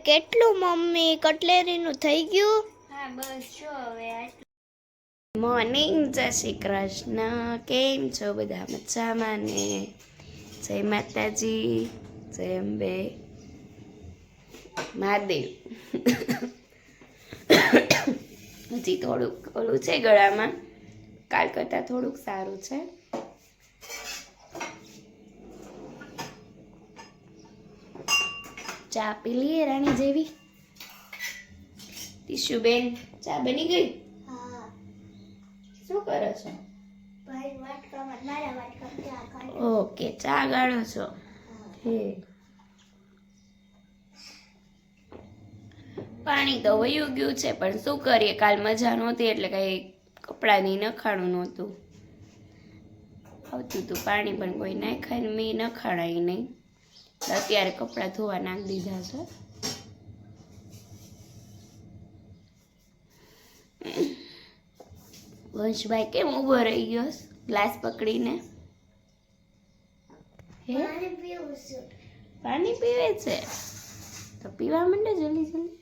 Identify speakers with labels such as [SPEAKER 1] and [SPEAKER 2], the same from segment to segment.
[SPEAKER 1] કેટલું મમ્મી કટલેરીનું થઈ ગયું?
[SPEAKER 2] હા બસ જો હવે
[SPEAKER 1] મોર્નિંગ, જય શ્રી કૃષ્ણ. કેમ છો બધા? મજામાં ને? જય માતાજી, જય અંબે મહાદેવ. હજી થોડુંક ઓલું છે ગળામાં, કાલ કરતાં થોડુંક સારું છે. ચા પી લઈએ રાણી જેવી. ટીશુબેન, ચા બની ગઈ?
[SPEAKER 2] હા
[SPEAKER 1] શું કરો છો?
[SPEAKER 2] ભાઈ વાટકામાં મારા વાટકામાં ચા કાઢો.
[SPEAKER 1] ઓકે, ચા ગાળો છો. હે, પાણી તો વયું ગયું છે, પણ શું કરીએ, કાલ મજા નહોતી એટલે કઈ કપડાની નખાણું નહોતું. આવતું હતું પાણી પણ કોઈ નાખાય ને મેં નખાણાય નહીં. અત્યારે કપડાં ધોવા નાખી દીધા છે. વંશભાઈ કેમ ઊભો રહી ગયો ગ્લાસ પકડીને? હે, પાણી પીવે છે? તો પીવા માંડે જલ્દી જલ્દી.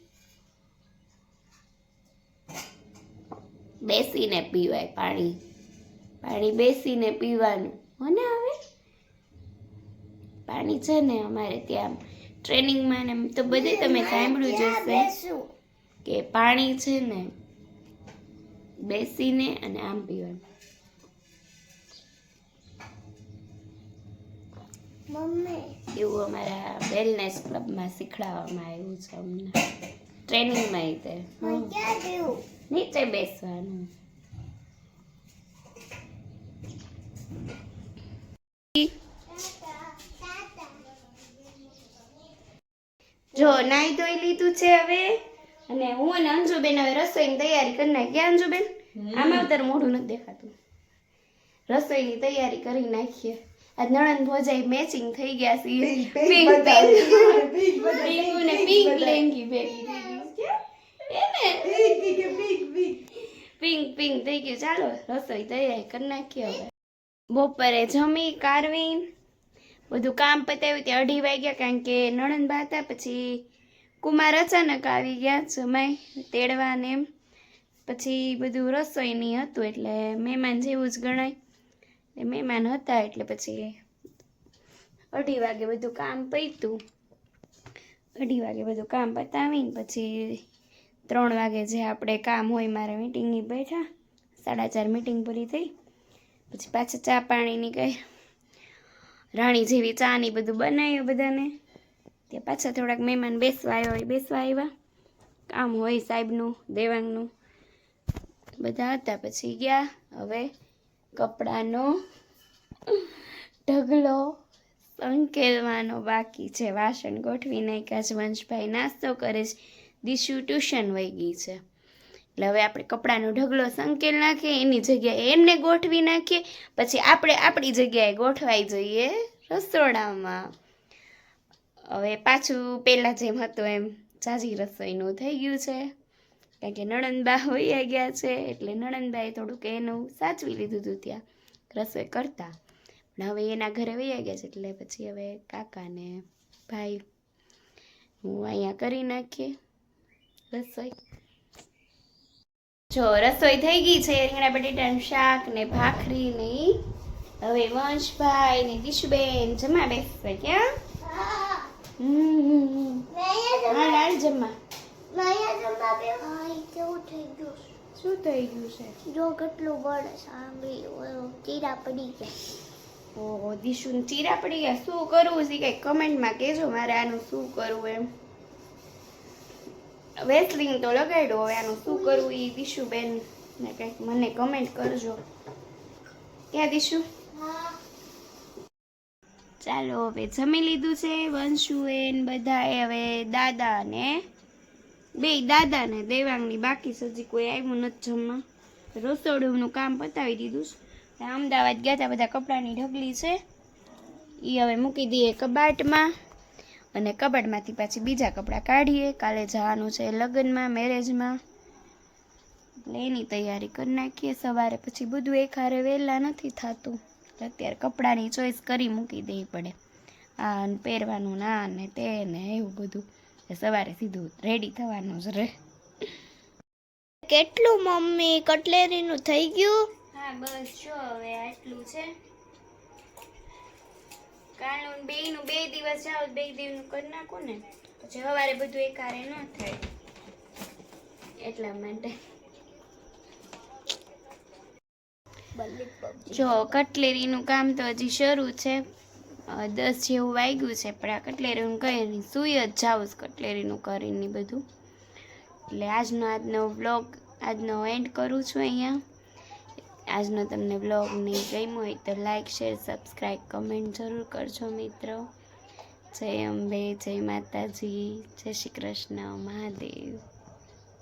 [SPEAKER 1] બેસીને પીવાય પાણી, પાણી બેસીને પીવાનું. મને હવે પાણી છે ને અમારે ત્યાં ટ્રેનિંગમાં ને તો બધે તમે સાંભળ્યું જ હશે કે પાણી છે ને બેસીને અને આમ પીવાનું.
[SPEAKER 2] મમ્મી
[SPEAKER 1] એવું અમારા વેલનેસ ક્લબમાં શીખડાવવામાં આવ્યું છે અમને ટ્રેનિંગમાં. તે
[SPEAKER 2] ક્યાં ગયું?
[SPEAKER 1] નીચે બેસવાનું. જો નાઈ ધોઈ લીધું છે હવે, અને હું અને અંજુબેન હવે રસોઈની તૈયારી કરી નાખી. અંજુબેન, આમાં તારું મોઢું નથી દેખાતું. રસોઈની તૈયારી કરી નાખીએ. આજ નણંદ ભોજાઈ મેચિંગ થઈ ગયા છે. પિંક લેંગી ભેગી થઈ ગઈ. પિંક પિંક થઈ ગયું. ચાલો રસોઈ તૈયારી કરી નાખીએ હવે. બપોરે જમી કારવી બધું કામ પતાવ્યું ત્યાં 2:30 વાગ્યા, કારણ કે નણંદ બા હતા. પછી કુમાર અચાનક આવી ગયા જમાઈ તેડવા ને એમ. પછી બધું રસોઈની હતું એટલે મહેમાન જેવું જ ગણાય. મહેમાન હતા એટલે પછી 2:30 વાગે બધું કામ પત્યું. 2:30 વાગે બધું કામ પતાવીને પછી 3 વાગે જે આપણે કામ હોય મારે મીટિંગની બેઠા. 4:30 મીટિંગ પૂરી થઈ. પછી પાછા ચા પાણીની કઈ રાણી જેવી ચા ની બધું બનાવ્યું બધાને. ત્યાં પાછા થોડાક મહેમાન બેસવા આવ્યા. કામ હોય સાહેબનું, દેવાંગનું બધા હતા. પછી ગયા. હવે કપડાનો ઢગલો સંકેલવાનો બાકી છે. વાસણ ગોઠવી નાખ્યા છે. વંશભાઈ નાસ્તો કરે છે. દીશુ ટ્યુશન વહી ગઈ છે. એટલે હવે આપણે કપડાનો ઢગલો સંકેલ નાખીએ, એની જગ્યાએ એમને ગોઠવી નાખીએ. પછી આપણે આપણી જગ્યાએ ગોઠવાઈ જઈએ રસોડામાં. હવે પાછું પહેલાં જેમ હતું એમ ઝાઝી રસોઈનું થઈ ગયું છે, કારણ કે નણંદબા વહી ગયા છે. એટલે નણંદબાએ થોડુંક એનું સાચવી લીધું હતું ત્યાં રસોઈ કરતા. પણ હવે એના ઘરે વહી ગયા છે એટલે પછી હવે કાકા ને ભાઈ હું અહીંયા કરી નાખીએ રસોઈ. જો રસોઈ થઈ ગઈ છે. રીંગણા બટેટાનું શાક ને ભાખરી ને. હવે વંશભાઈ ને દીશુબેન જમા બેસશે. ક્યાં? હા લાલ જમા. શું થઈ ગયું છે?
[SPEAKER 2] જો કેટલું બળ સાંભળી ચીરા પડી ગયા.
[SPEAKER 1] ઓહો, દીશુને ચીરા પડી ગયા. શું કરવું છે કઈ કમેન્ટમાં કહેજો મારે આનું શું કરવું એમ. વેસલિંગ તો લગાડ્યો, હવે આનું શું કરવું એ દીશુબેન ને કંઈક મને કમેન્ટ કરજો. ક્યાં દીશુ? ચાલો હવે જમી લીધું છે વંશુએન બધાએ. હવે દાદા ને દાદા ને દેવાંગની બાકી હજી કોઈ આવ્યું નથી જમવા. રસોડુંનું કામ પતાવી દીધું છે. અમદાવાદ ગયા હતા, બધા કપડાની ઢગલી છે એ હવે મૂકી દઈએ કબાટમાં, અને કબાટમાંથી પાછી બીજા કપડાં કાઢીએ. કાલે જવાનું છે લગ્નમાં, મેરેજમાં, એટલે એની તૈયારી કરી નાખીએ. સવારે પછી બધું એકહારે વહેલા નથી થતું. અત્યારે કપડાની ચોઈસ કરી મૂકી દેવી પડે. આ પહેરવાનું ના ને તે ને એવું બધું. સવારે સીધું રેડી થવાનું જ રહે.
[SPEAKER 2] કેટલું મમ્મી કટલેરીનું થઈ ગયું?
[SPEAKER 1] હા બસ જો હવે આટલું છે. કાલનું બેયનું 2 દિવસ જાવ 2 દિવસનું કરી નાખું ને પછી સવારે બધું એકારે ન થાય એટલા માટે. જો કટલેરીનું કામ તો હજી શરૂ છે. 10 જેવું વાગ્યું છે પણ આ કટલેરીનું કરીને સૂઈ જ જાઉં કટલેરીનું કરીને બધું. એટલે આજનો વ્લોગ એન્ડ કરું છું અહીંયા. આજનો તમને વ્લોગ નહીં ગમ્યો હોય તો લાઈક શેર સબસ્ક્રાઈબ કમેન્ટ જરૂર કરજો મિત્રો. જય અંબે, જય માતાજી, જય શ્રી કૃષ્ણ, મહાદેવ.